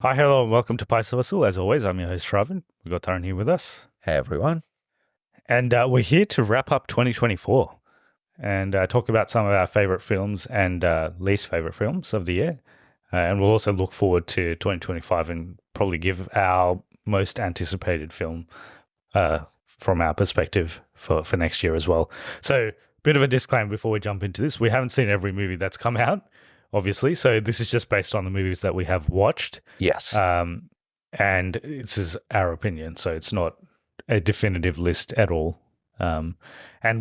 Hi, hello, and welcome to Paisa Vasool. As always, I'm your host, Sravan. We've got Tarun here with us. Hey everyone. And we're here to wrap up 2024 and talk about some of our favorite films and least favorite films of the year. And we'll also look forward to 2025 and probably give our most anticipated film from our perspective for next year as well. So, bit of a disclaimer before we jump into this. We haven't seen every movie that's come out, obviously. So, this is just based on the movies that we have watched. Yes. And this is our opinion, so it's not a definitive list at all. And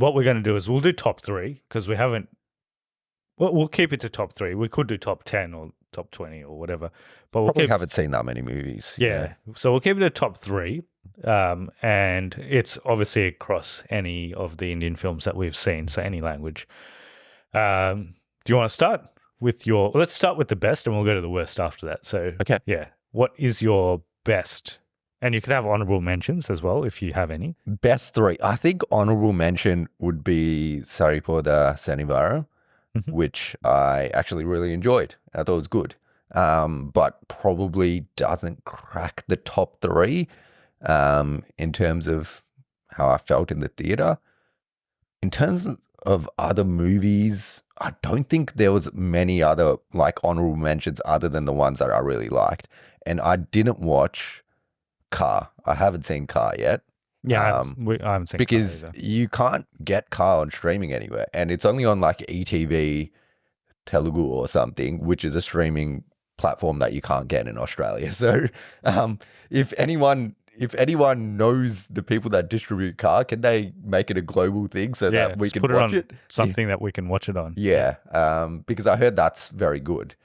what we're going to do is we'll do top three because we haven't. We'll keep it to top three. We could do top 10 or top 20 or whatever, but we'll Probably keep. haven't seen that many movies. Yeah, so we'll keep it at top three. And it's obviously across any of the Indian films that we've seen, so any language. Do you want to start with your? Let's start with the best, and we'll go to the worst after that. So, Okay. yeah, what is your best? And you can have honorable mentions as well if you have any. Best three. I think honorable mention would be Saripodaa Sanivaaram, Mhm. which I actually really enjoyed. I thought it was good. But probably doesn't crack the top three in terms of how I felt in the theater. In terms of other movies, I don't think there was many other like honorable mentions other than the ones that I really liked. And I didn't watch Car. I haven't seen Car yet. Yeah, I haven't seen Car Because either. you can't get Car on streaming anywhere. And it's only on like ETV Telugu or something, which is a streaming platform that you can't get in Australia. So if anyone knows the people that distribute Car, can they make it a global thing so Yeah, that we just can put it watch on it? something that we can watch it on. Yeah, because I heard that's very good.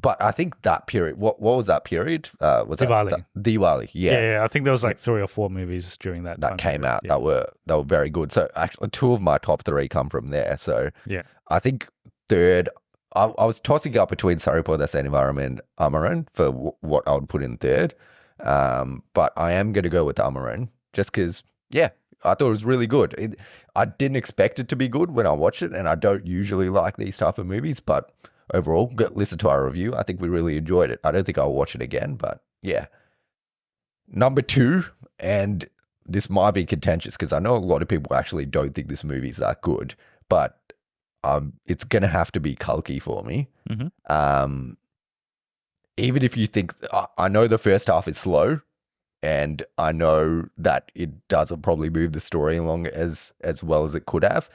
But I think that period, what was that period? Was Diwali. that Diwali? Yeah, I think there was like 3 or 4 movies during that That time came period. out Yeah. that were very good. So actually, two of my top three come from there. So Yeah. I think third, I was tossing up between Saripodaa Sanivaaram and Amaran for what I would put in third. But I am going to go with Amaran just because, yeah, I thought it was really good. I didn't expect it to be good when I watched it, and I don't usually like these type of movies. But overall, listen to our review. I think we really enjoyed it. I don't think I'll watch it again, but yeah. Number two, and this might be contentious because I know a lot of people actually don't think this movie is that good, but it's gonna have to be Kalki for me. Hmm. Even if you think I know the first half is slow, and I know that it doesn't probably move the story along as well as it could have,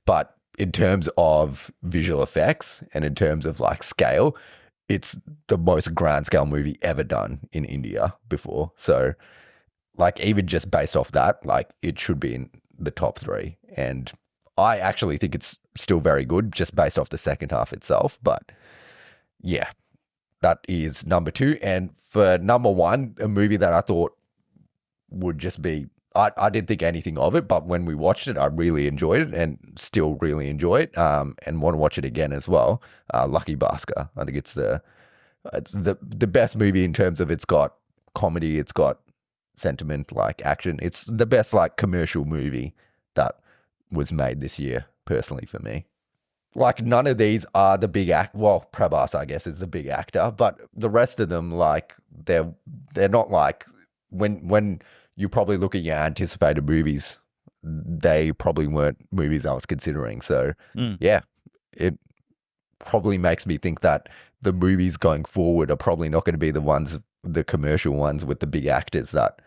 but in terms of visual effects and in terms of like scale, it's the most grand scale movie ever done in India before. So like even just based off that, like it should be in the top three. And I actually think it's still very good just based off the second half itself. But yeah, that is number two. And for number one, a movie that I thought would just be, I didn't think anything of it, but when we watched it, I really enjoyed it and still really enjoy it, and want to watch it again as well. Lucky Baskhar. I think it's the best movie in terms of it's got comedy, it's got sentiment, like action. It's the best like commercial movie that was made this year, personally for me. Like none of these are the big act. Well, Prabhas, I guess, is the big actor, but the rest of them, like they're not like when you probably look at your anticipated movies, they probably weren't movies I was considering. So Mm. yeah, it probably makes me think that the movies going forward are probably not going to be the commercial ones with the big actors that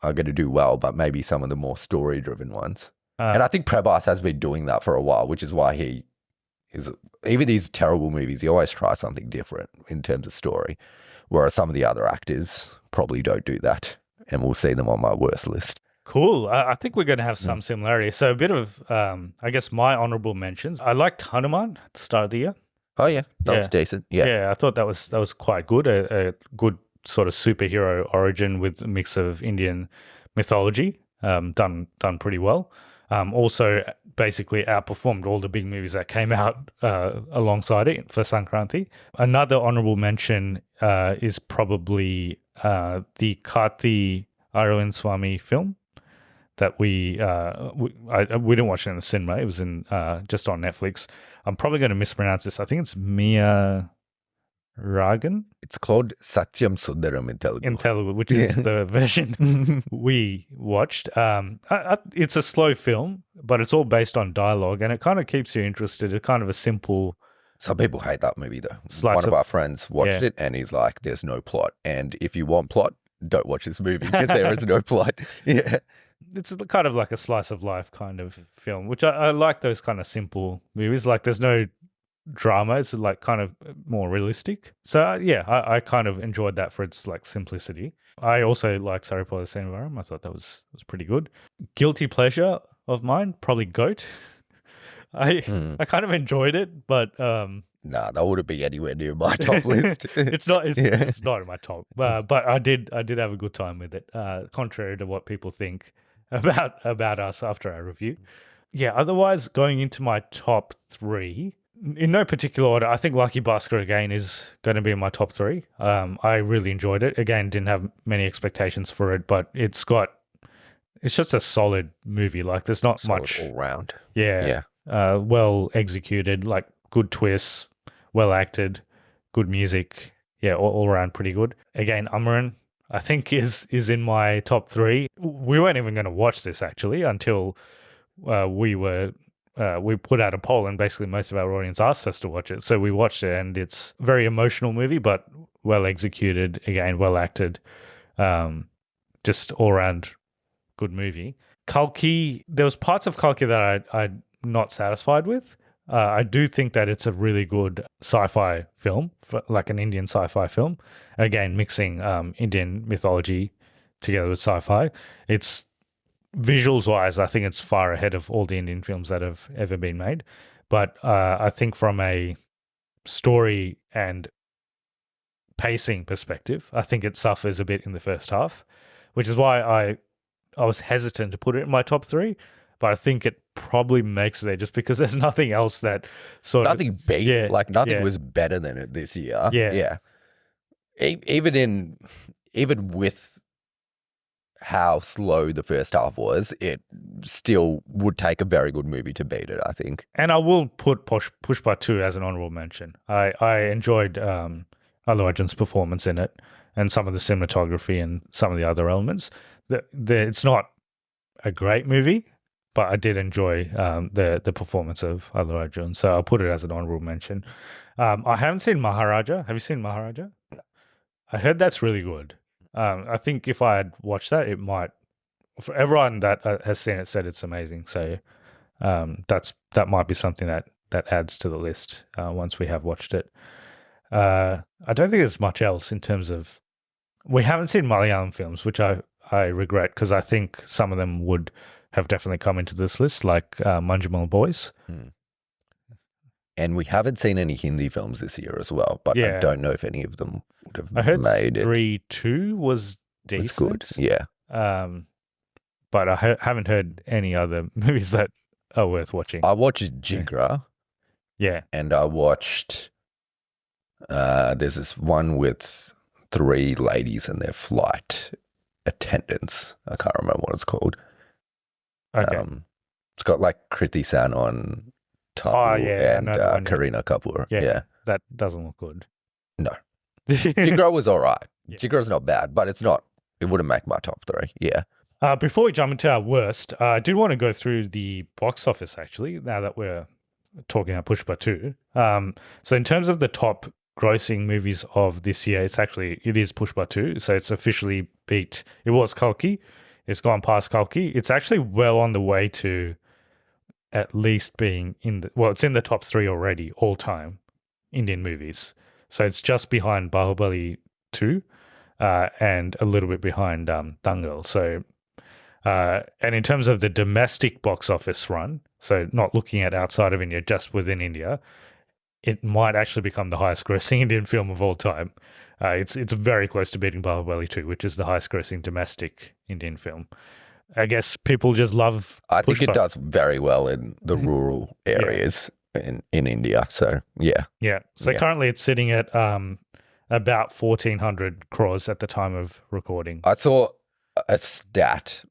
are going to do well, but maybe some of the more story driven ones. And I think Prabhas has been doing that for a while, which is why he is, even these terrible movies, he always tries something different in terms of story, whereas some of the other actors probably don't do that. And we'll see them on my worst list. Cool. I think we're going to have Mm. some similarity. So a bit of, I guess, my honorable mentions. I liked Hanuman at the start of the year. Oh yeah, that was Yeah, decent. Yeah. yeah. I thought that was quite good. A good sort of superhero origin with a mix of Indian mythology. Done pretty well. Also, basically outperformed all the big movies that came out alongside it for Sankranti. Another honorable mention is probably the Karthi Aravind Swamy film that we didn't watch it in the cinema. It was in just on Netflix. I'm probably going to mispronounce this. I think it's Mia Ragan It's called Satyam Sundaram in Telugu. in Telugu, which is the version we watched. It's a slow film, but it's all based on dialogue, and it kind of keeps you interested. It's kind of a simple. Some people hate that movie though. Slice One of of- our friends watched it and he's like, there's no plot. And if you want plot, don't watch this movie because there is no plot. Yeah. It's kind of like a slice of life kind of film, which I like those kind of simple movies. Like there's no drama. It's like kind of more realistic. So yeah, I kind of enjoyed that for its like simplicity. I also like Saripodaa Sanivaaram. I thought that was pretty good. Guilty pleasure of mine, probably Goat. I kind of enjoyed it, but Nah, that wouldn't be anywhere near my top list. it's not in my top. But I did have a good time with it. Contrary to what people think about us after our review. Yeah, otherwise going into my top 3, in no particular order, I think Lucky Baskhar again is going to be in my top 3. I really enjoyed it. Again, didn't have many expectations for it, but it's just a solid movie. Like there's not Solid much all round. Yeah. Well executed, like good twists, well acted, good music. Yeah, all around pretty good. Again, Amaran, I think is in my top 3. We weren't even going to watch this actually until we put out a poll and basically most of our audience asked us to watch it. So we watched it and it's a very emotional movie, but well executed, again, well acted. Just all around good movie. Kalki, there was parts of Kalki that I'm not satisfied with. I do think that it's a really good sci-fi film, like an Indian sci-fi film. Again, mixing Indian mythology together with sci-fi. It's visuals-wise, I think it's far ahead of all the Indian films that have ever been made. But I think from a story and pacing perspective, I think it suffers a bit in the first half, which is why I was hesitant to put it in my top 3. But I think it probably makes it there just because there's nothing else that Nothing was better than it this year. Yeah. Even with how slow the first half was, it still would take a very good movie to beat it, I think. And I will put Pushpa 2 as an honorable mention. I enjoyed Allu Arjun's performance in it and some of the cinematography and some of the other elements. It's not a great movie, but I did enjoy the performance of Allu Arjun, so I'll put it as an honorable mention. I haven't seen Maharaja. Have you seen Maharaja? I heard that's really good. I think if I had watched that, it might. For everyone that has seen it, said it's amazing. So that might be something that adds to the list once we have watched it. I don't think there's much else in terms of. We haven't seen Malayalam films, which I regret because I think some of them would have definitely come into this list, like Manjumal Boys. And we haven't seen any Hindi films this year as well, but I don't know if any of them would have I heard made it. 3-2 was decent. It's good, yeah. But I haven't heard any other movies that are worth watching. I watched Jigra. Yeah. And I watched, there's this one with 3 ladies and their flight attendants. I can't remember what it's called. Okay. It's got like Kriti Sanon, Tabu, and Kareena Kapoor. Yeah. That doesn't look good. No. Jigra was all right. Yeah. Jigra's not bad, but it wouldn't make my top 3. Yeah. Before we jump into our worst, I did want to go through the box office actually, now that we're talking about Pushpa 2. So in terms of the top grossing movies of this year, it is Pushpa 2. So it's officially beat, it was Kalki. It's gone past Kalki. It's actually well on the way to at least being it's in the top 3 already, all time Indian movies. So it's just behind Bahubali 2 and a little bit behind Dangal. So, and in terms of the domestic box office run, so not looking at outside of India, just within India, it might actually become the highest grossing Indian film of all time. It's very close to beating Bahubali 2, which is the highest grossing domestic Indian film. I guess people just love I think Pushpa. it does very well in the rural areas in India. So, yeah. Yeah. So currently it's sitting at about 1,400 crores at the time of recording. I saw a stat.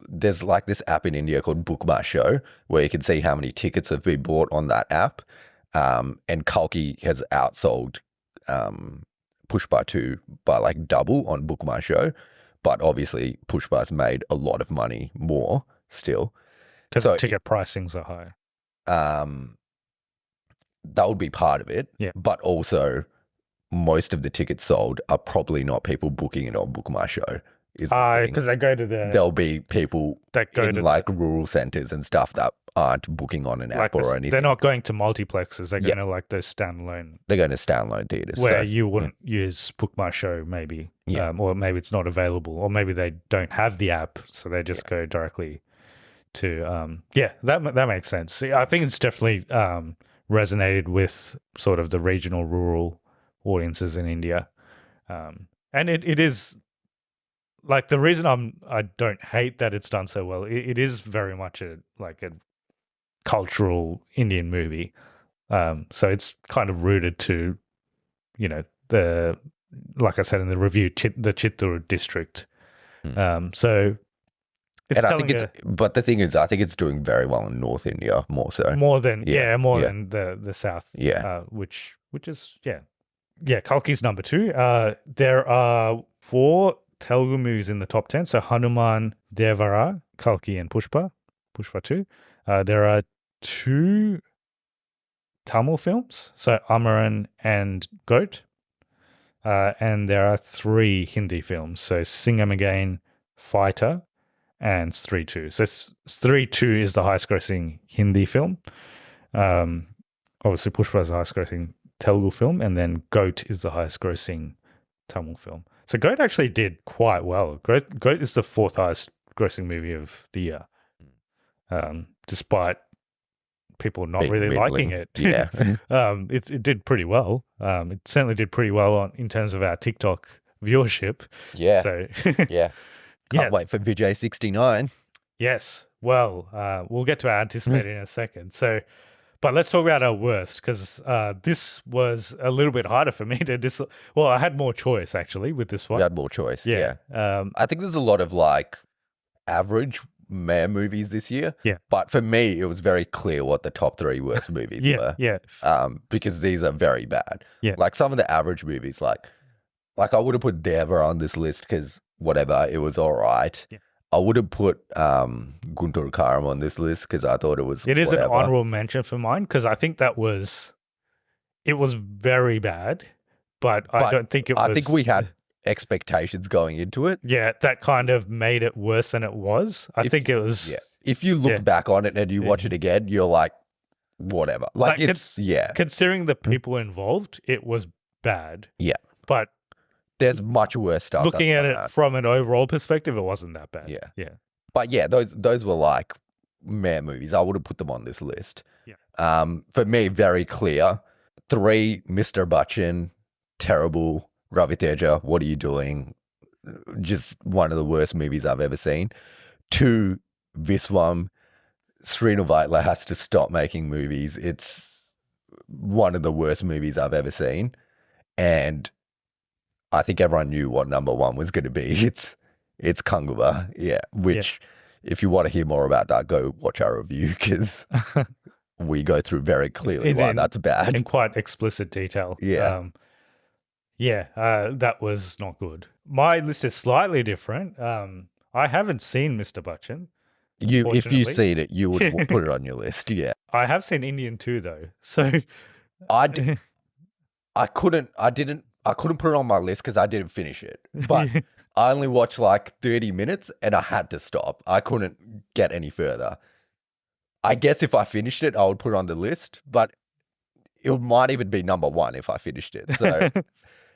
There's like this app in India called Book My Show where you can see how many tickets have been bought on that app. And Kalki has outsold Pushpa 2 by like double on Book My Show, but obviously Pushpa's made a lot of money more still. Because So ticket pricings are high. that would be part of it. Yeah. But also most of the tickets sold are probably not people booking it on Book My Show. Because they go to There'll be people that go in to like rural centres and stuff that aren't booking on an app or anything. They're not going to multiplexes. They're going to like those standalone. They're going to standalone theatres. Where you wouldn't use Book My Show maybe. Yeah. Or maybe it's not available. Or maybe they don't have the app. So they just go directly to... that makes sense. See, I think it's definitely resonated with sort of the regional rural audiences in India. And it is... Like the reason I don't hate that it's done so well, it is very much a cultural Indian movie. So it's kind of rooted to, like I said in the review, the Chittoor district. So it's and I think but the thing is, I think it's doing very well in North India more so. More than than the South. Yeah. Which is Kalki's number 2. There are 4 Telugu movies in the top 10. So Hanuman, Devara, Kalki and Pushpa 2. There are 2 Tamil films, so Amaran and Goat. And there are 3 Hindi films, so Singham Again, Fighter, and Stree 2. So Stree 2 is the highest grossing Hindi film. Obviously Pushpa is the highest grossing Telugu film, and then Goat is the highest grossing Tamil film. So Goat actually did quite well. Goat is the 4th highest grossing movie of the year, despite people not really liking it. Yeah, it did pretty well. It certainly did pretty well in terms of our TikTok viewership. Yeah. So Can't wait for Vijay 69. Yes. Well, we'll get to our anticipated in a second. So. But let's talk about our worst, because this was a little bit harder for me to Well, I had more choice, actually, with this one. You had more choice, yeah. I think there's a lot of, like, average meh movies this year. Yeah. But for me, it was very clear what the top 3 worst movies were. Yeah. Because these are very bad. Yeah. Like, some of the average movies, like I would have put Deva on this list because, whatever, it was all right. Yeah. I would have put Guntur Karam on this list because I thought it was It is whatever. an honorable mention for mine because I think it was very bad, but I don't think it was... I think we had expectations going into it. Yeah, that kind of made it worse than it was. I think it was... Yeah. If you look back on it and you watch it again, you're like, whatever. Like it's... Considering the people involved, it was bad. Yeah. But... There's much worse stuff. Looking at it from an overall perspective, it wasn't that bad. Yeah. But yeah, those were like meh movies. I would have put them on this list. Yeah. For me, very clear. 3, Mr. Bachchan, terrible. Ravi Teja, what are you doing? Just one of the worst movies I've ever seen. 2, Viswam. Srinu Vaitla has to stop making movies. It's one of the worst movies I've ever seen. And I think everyone knew what number 1 was going to be. It's Kanguva, which if you want to hear more about that, go watch our review because we go through very clearly why that's bad. In quite explicit detail. Yeah. That was not good. My list is slightly different. I haven't seen Mr. Bachchan. If you've seen it, you would put it on your list, yeah. I have seen Indian 2 though, so... I couldn't put it on my list because I didn't finish it. But I only watched like 30 minutes and I had to stop. I couldn't get any further. I guess if I finished it, I would put it on the list, but it might even be number 1 if I finished it. So,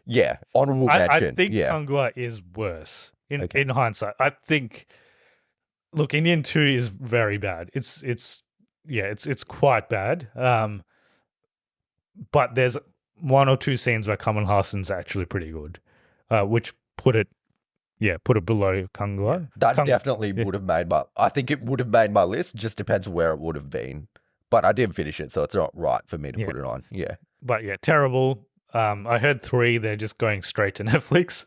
yeah, honorable mention. I think Kanguva is worse in hindsight. I think, look, Indian 2 is very bad. It's quite bad. But there's 1 or 2 scenes where Kamal Hassan's actually pretty good, which put it below Kanguva. That definitely would have made I think it would have made my list, just depends where it would have been. But I did finish it, so it's not right for me to put it on. Yeah. But yeah, terrible. I heard 3, they're just going straight to Netflix.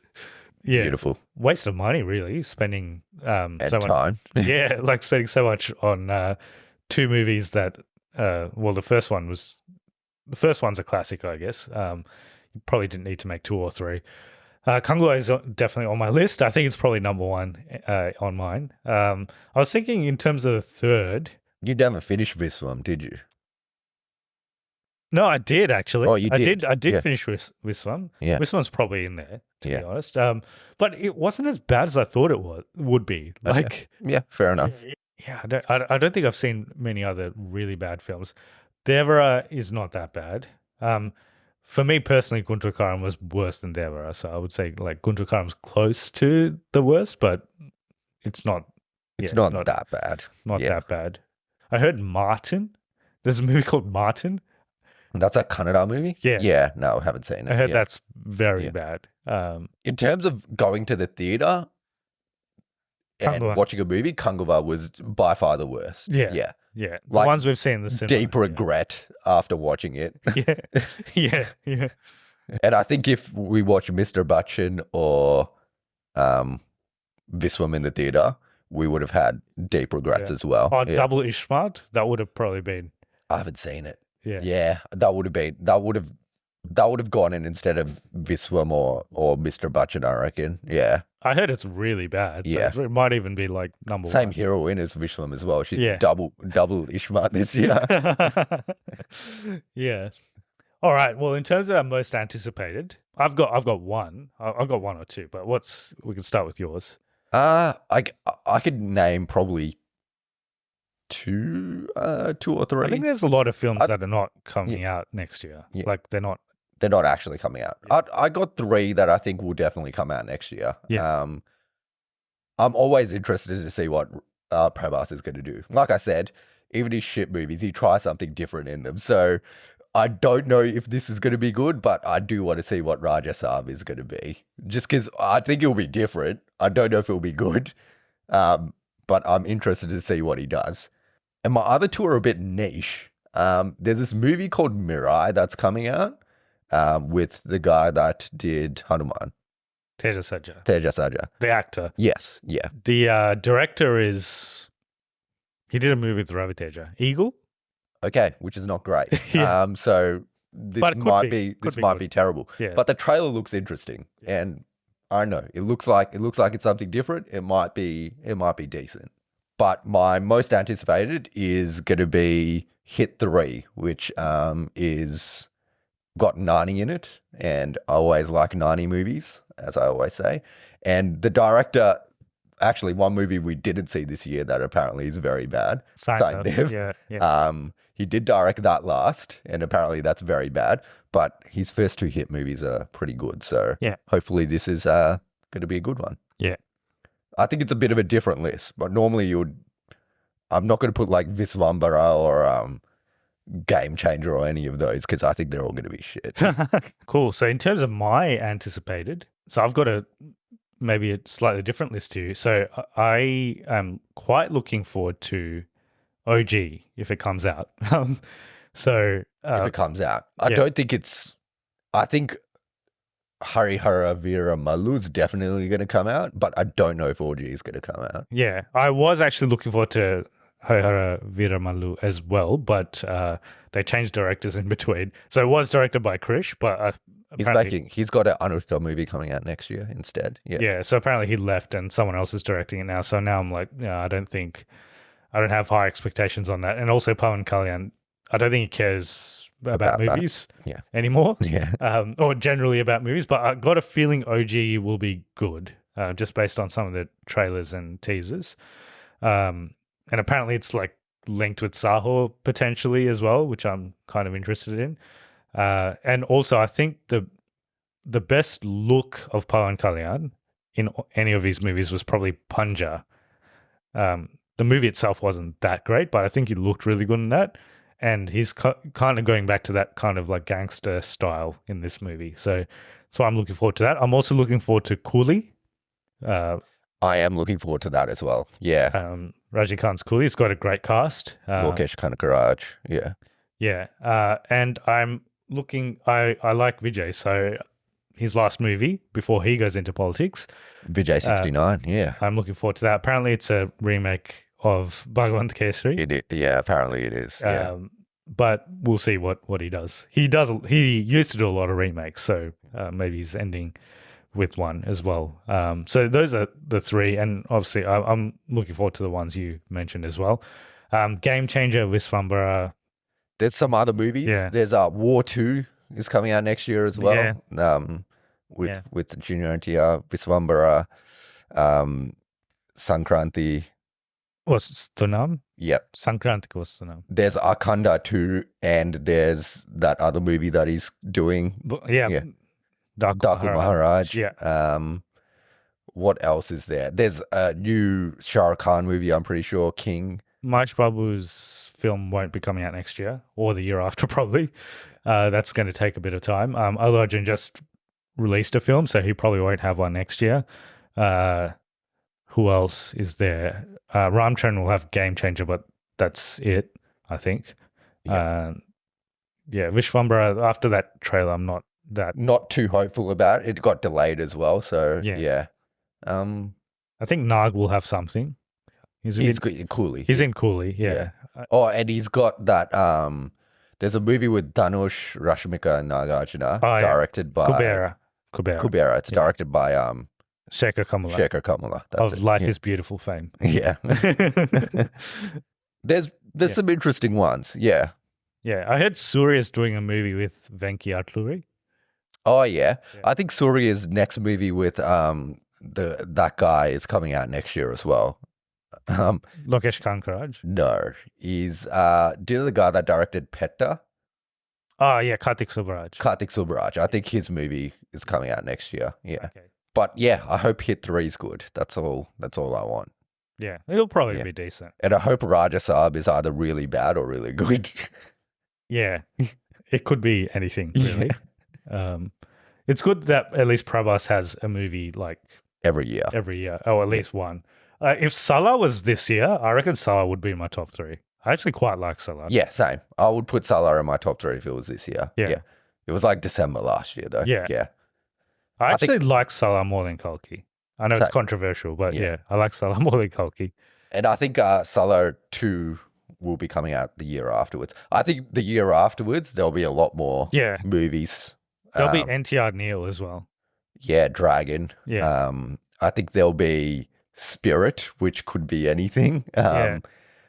Yeah. Beautiful. Waste of money, really, spending and so time. Yeah, like spending so much on 2 movies that the first one's a classic, I guess. you probably didn't need to make 2 or 3. Kanguva is definitely on my list. I think it's probably number 1 on mine. I was thinking in terms of the third. You never finished this one, did you? No, I did actually. Oh, you did? I did Yeah. finish this one. Yeah. This one's probably in there, to Yeah. be honest. But it wasn't as bad as I thought it would be. Okay. Like, Yeah, fair enough. yeah, I don't think I've seen many other really bad films. Devara is not that bad. For me personally, Guntur Karam was worse than Devara, so I would say like Guntur Karam's close to the worst, but it's not. It's yeah, not that bad. Not Yeah. that bad. I heard Martin. There's a movie called Martin. That's a Kannada movie? Yeah. Yeah, no, I haven't seen it. I heard Yeah. that's very Yeah. bad. In terms of going to the theater and Kanguva. watching a movie, Kanguva was by far the worst. Yeah. Yeah. Yeah, the Like, ones we've seen in the cinema. Deep regret after watching it. Yeah. Yeah. And I think if we watch Mr. Bachchan or this one in the theater, we would have had deep regrets as well. Oh, Yeah. Double Ishmat, that would have probably been. I haven't seen it. Yeah. Yeah, that would have gone in instead of Viswam or Mr. Bachchan, I reckon. Yeah. I heard it's really bad. So Yeah. it might even be like number Same 1. heroine as Vishwam as well. She's Yeah. double Ishmat this year. Yeah. All right. Well, in terms of our most anticipated, I've got one. I've got 1 or 2, but we can start with yours. I could name probably two or three. I think there's a lot of films that are not coming out next year. Yeah. Like they're not. They're not actually coming out. Yeah. I got 3 that I think will definitely come out next year. Yeah. I'm always interested to see what Prabhas is going to do. Like I said, even his shit movies, he tries something different in them. So I don't know if this is going to be good, but I do want to see what Rajasaab is going to be. Just because I think it'll be different. I don't know if it'll be good, but I'm interested to see what he does. And my other 2 are a bit niche. There's this movie called Mirai that's coming out. With the guy that did Hanuman. Teja Sajja, The actor. Yes, yeah. The director he did a movie with Ravi Teja, Eagle. Okay, which is not great. Yeah. So this But it could might be. this Could be might good. be terrible. Yeah. But the trailer looks interesting, and I don't know. It looks like it's something different. It might be decent. But my most anticipated is going to be Hit 3, which is got Nani in it, and I always like Nani movies, as I always say. And the director, actually, one movie we didn't see this year that apparently is very bad. Sign Dev. Yeah. He did direct that last, and apparently that's very bad. But his first 2 hit movies are pretty good, so Yeah. hopefully this is going to be a good one. Yeah. I think it's a bit of a different list, but normally I'm not going to put like Viswambara or Game Changer or any of those because I think they're all going to be shit. Cool. So in terms of my anticipated, so I've got maybe a slightly different list to you. So I am quite looking forward to OG if it comes out. So If it comes out, I yeah. don't think I think Harihara Veera Malu's definitely going to come out, but I don't know if OG is going to come out. yeah, I was actually looking forward to Harihara Veeramalu as well, but they changed directors in between. So it was directed by Krish, but He's got an Anushka movie coming out next year instead. Yeah. Yeah, so apparently he left and someone else is directing it now. So now I'm like, I don't have high expectations on that. And also Pawan Kalyan, I don't think he cares about movies anymore. Yeah. Or generally about movies, but I got a feeling OG will be good, just based on some of the trailers and teasers. And apparently it's like linked with Saho potentially as well, which I'm kind of interested in. And also I think the best look of Pawan Kalyan in any of his movies was probably Punja. The movie itself wasn't that great, but I think he looked really good in that. And he's kind of going back to that kind of like gangster style in this movie. So I'm looking forward to that. I'm also looking forward to Coolie. I am looking forward to that as well. Yeah. Raji Khan's Coolie. It's got a great cast. Lokesh Kanakaraj. Yeah. Yeah. And I'm looking, I like Vijay. So his last movie before he goes into politics. Vijay 69. Yeah. I'm looking forward to that. Apparently it's a remake of Bhagwant Kesari. Yeah, apparently it is. Yeah. but we'll see what he does. He used to do a lot of remakes, so maybe he's ending with one as well. So those are the three, and obviously I'm looking forward to the ones you mentioned as well. Game Changer, Visvambara. There's some other movies. Yeah. There's War 2 is coming out next year as well. Yeah. With Junior NTR, Visvambara, Sankranti. Vastunam? Yep. Sankrantik Vastunam. There's Akanda 2, and there's that other movie that he's doing. Yeah. Daku Maharaj. Yeah. What else is there? There's a new Shah Rukh Khan movie, I'm pretty sure, King. Mahesh Babu's film won't be coming out next year or the year after, probably. That's going to take a bit of time. Allu Arjun just released a film, so he probably won't have one next year. Who else is there? Ramcharan will have Game Changer, but that's it, I think. Yeah, Vishwambara, after that trailer, I'm not too hopeful about it. It got delayed as well, so yeah. I think Nag will have something. He's in Coolie. He's in Coolie, yeah. And he's got that. There's a movie with Dhanush, Rashmika, and Nagarjuna, directed by Kubera. It's directed by Shekhar Kamala. That's of Life is Beautiful fame. Yeah. There's some interesting ones. Yeah. Yeah. I heard Surya's doing a movie with Venki Atluri. Oh yeah. I think Surya's next movie with that guy is coming out next year as well. Lokesh Kankaraj? No. He's the guy that directed Petta. Oh yeah, Kartik Subaraj. I think his movie is coming out next year. Yeah. Okay. But yeah, I hope Hit 3 is good. That's all I want. Yeah. It'll probably be decent. And I hope Rajasaab is either really bad or really good. Yeah. It could be anything, really. It's good that at least Prabhas has a movie like every year. Oh, at least one. If Salah was this year, I reckon Salah would be in my top 3. I actually quite like Salah. Yeah, same. I would put Salah in my top 3 if it was this year. Yeah. It was like December last year, though. Yeah. I actually like Salah more than Kalki. I know it's controversial, but I like Salah more than Kalki. And I think Salah 2 will be coming out the year afterwards. I think the year afterwards, there'll be a lot more movies. There'll be NTR Neil as well. Yeah, Dragon. Yeah. I think there'll be Spirit, which could be anything.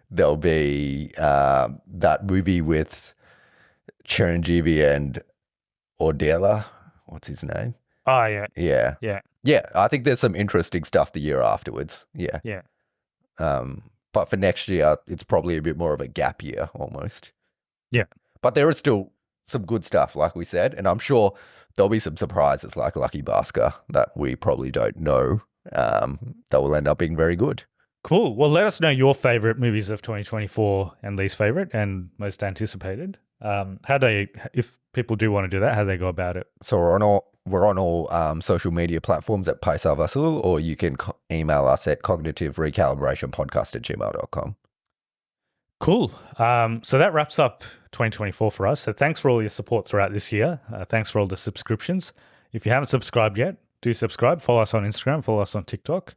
There'll be that movie with Chiranjeevi and Ordela. What's his name? Oh, yeah. Yeah. Yeah, I think there's some interesting stuff the year afterwards. Yeah. Yeah. But for next year, it's probably a bit more of a gap year almost. Yeah. But there is still some good stuff, like we said. And I'm sure there'll be some surprises like Lucky Baskhar that we probably don't know that will end up being very good. Cool. Well, let us know your favorite movies of 2024 and least favorite and most anticipated. If people do want to do that, how do they go about it? So we're on all social media platforms at Paisa Vasool, or you can email us at cognitiverecalibrationpodcast@gmail.com. Cool. So that wraps up 2024 for us. So thanks for all your support throughout this year. Thanks for all the subscriptions. If you haven't subscribed yet, do subscribe. Follow us on Instagram. Follow us on TikTok.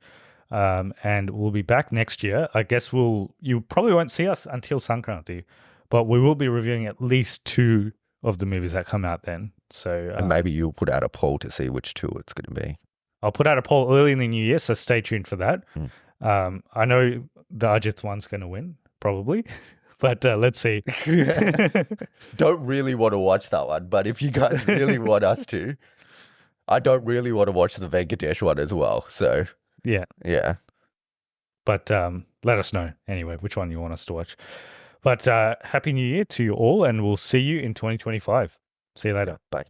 And we'll be back next year. I guess you probably won't see us until Sankranti, but we will be reviewing at least 2 of the movies that come out then. So and maybe you'll put out a poll to see which 2 it's going to be. I'll put out a poll early in the new year, so stay tuned for that. I know the Ajith one's going to win, probably, but let's see. Don't really want to watch that one, but if you guys really want us to, I don't really want to watch the Venkatesh one as well, so... Yeah. But let us know anyway which one you want us to watch. But Happy New Year to you all, and we'll see you in 2025. See you later. Bye.